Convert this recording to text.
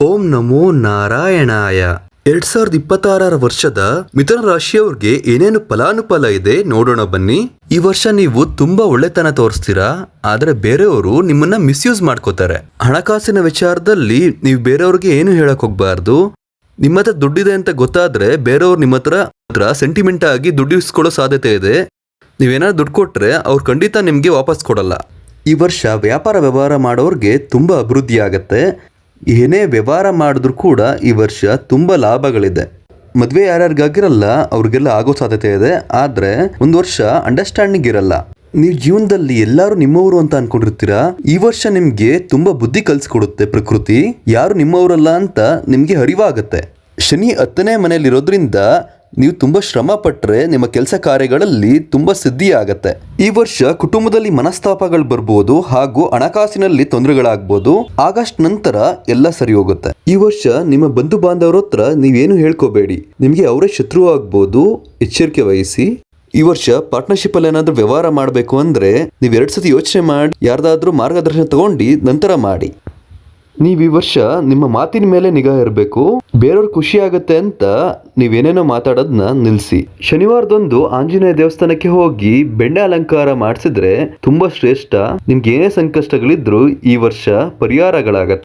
ಓಂ ನಮೋ ನಾರಾಯಣಾಯ. 2026 ವರ್ಷದ ಮಿಥುನ ರಾಶಿಯವ್ರಿಗೆ ಏನೇನು ಫಲಾನುಫಲ ಇದೆ ನೋಡೋಣ ಬನ್ನಿ. ಈ ವರ್ಷ ನೀವು ತುಂಬಾ ಒಳ್ಳೆತನ ತೋರಿಸ್ತೀರಾ, ಆದ್ರೆ ಬೇರೆಯವರು ನಿಮ್ಮನ್ನ ಮಿಸ್ಯೂಸ್ ಮಾಡ್ಕೋತಾರೆ. ಹಣಕಾಸಿನ ವಿಚಾರದಲ್ಲಿ ನೀವು ಬೇರೆಯವ್ರಿಗೆ ಏನು ಹೇಳಕ್ ಹೋಗ್ಬಾರ್ದು. ನಿಮ್ಮ ಹತ್ರ ದುಡ್ಡಿದೆ ಅಂತ ಗೊತ್ತಾದ್ರೆ ಬೇರೆಯವ್ರು ನಿಮ್ಮ ಹತ್ರ ಸೆಂಟಿಮೆಂಟ್ ಆಗಿ ದುಡ್ಡು ಇಸ್ಕೊಳ್ಳೋ ಸಾಧ್ಯತೆ ಇದೆ. ನೀವೇನಾದ್ರು ದುಡ್ಡು ಕೊಟ್ರೆ ಅವ್ರು ಖಂಡಿತ ನಿಮ್ಗೆ ವಾಪಸ್ ಕೊಡಲ್ಲ. ಈ ವರ್ಷ ವ್ಯಾಪಾರ ವ್ಯವಹಾರ ಮಾಡೋರ್ಗೆ ತುಂಬಾ ಅಭಿವೃದ್ಧಿ ಆಗತ್ತೆ. ಏನೇ ವ್ಯವಹಾರ ಮಾಡಿದ್ರು ಕೂಡ ಈ ವರ್ಷ ತುಂಬ ಲಾಭಗಳಿದೆ. ಮದುವೆ ಯಾರ್ಯಾರಿಗಾಗಿರಲ್ಲ ಅವ್ರಿಗೆಲ್ಲ ಆಗೋ ಸಾಧ್ಯತೆ ಇದೆ. ಆದರೆ ಒಂದು ವರ್ಷ ಅಂಡರ್ಸ್ಟ್ಯಾಂಡಿಂಗ್ ಇರಲ್ಲ. ನೀವು ಜೀವನದಲ್ಲಿ ಎಲ್ಲರೂ ನಿಮ್ಮವರು ಅಂತ ಅನ್ಕೊಂಡಿರ್ತೀರಾ. ಈ ವರ್ಷ ನಿಮಗೆ ತುಂಬ ಬುದ್ಧಿ ಕಲಿಸ್ಕೊಡುತ್ತೆ ಪ್ರಕೃತಿ. ಯಾರು ನಿಮ್ಮವರಲ್ಲ ಅಂತ ನಿಮಗೆ ಅರಿವಾಗತ್ತೆ. ಶನಿ 10ನೇ ಮನೆಯಲ್ಲಿರೋದ್ರಿಂದ ನೀವು ತುಂಬ ಶ್ರಮ ಪಟ್ಟರೆ ನಿಮ್ಮ ಕೆಲಸ ಕಾರ್ಯಗಳಲ್ಲಿ ತುಂಬ ಸಿದ್ಧಿ ಆಗತ್ತೆ. ಈ ವರ್ಷ ಕುಟುಂಬದಲ್ಲಿ ಮನಸ್ತಾಪಗಳು ಬರ್ಬೋದು ಹಾಗೂ ಹಣಕಾಸಿನಲ್ಲಿ ತೊಂದರೆಗಳಾಗ್ಬೋದು. ಆಗಸ್ಟ್ ನಂತರ ಎಲ್ಲ ಸರಿ ಹೋಗುತ್ತೆ. ಈ ವರ್ಷ ನಿಮ್ಮ ಬಂಧು ಬಾಂಧವರ ಹತ್ರ ನೀವೇನು ಹೇಳ್ಕೋಬೇಡಿ, ನಿಮಗೆ ಅವರೇ ಶತ್ರು ಆಗ್ಬೋದು, ಎಚ್ಚರಿಕೆ ವಹಿಸಿ. ಈ ವರ್ಷ ಪಾರ್ಟ್ನರ್ಶಿಪ್ ಅಲ್ಲಿ ಏನಾದ್ರೂ ವ್ಯವಹಾರ ಮಾಡಬೇಕು ಅಂದ್ರೆ ನೀವು 2 ಸತಿ ಯೋಚನೆ ಮಾಡಿ ಯಾರ್ದಾದ್ರೂ ಮಾರ್ಗದರ್ಶನ ತಗೊಂಡು ನಂತರ ಮಾಡಿ. ನೀವು ಈ ವರ್ಷ ನಿಮ್ಮ ಮಾತಿನ ಮೇಲೆ ನಿಗಾ ಇರಬೇಕು. ಬೇರೆಯವ್ರು ಖುಷಿ ಆಗತ್ತೆ ಅಂತ ನೀವೇನೇನೋ ಮಾತಾಡೋದನ್ನ ನಿಲ್ಲಿಸಿ. ಶನಿವಾರದೊಂದು ಆಂಜನೇಯ ದೇವಸ್ಥಾನಕ್ಕೆ ಹೋಗಿ ಬೆಣ್ಣೆ ಅಲಂಕಾರ ಮಾಡಿಸಿದ್ರೆ ತುಂಬಾ ಶ್ರೇಷ್ಠ. ನಿಮ್ಗೆ ಏನೇ ಸಂಕಷ್ಟಗಳಿದ್ರು ಈ ವರ್ಷ ಪರಿಹಾರಗಳಾಗತ್ತೆ.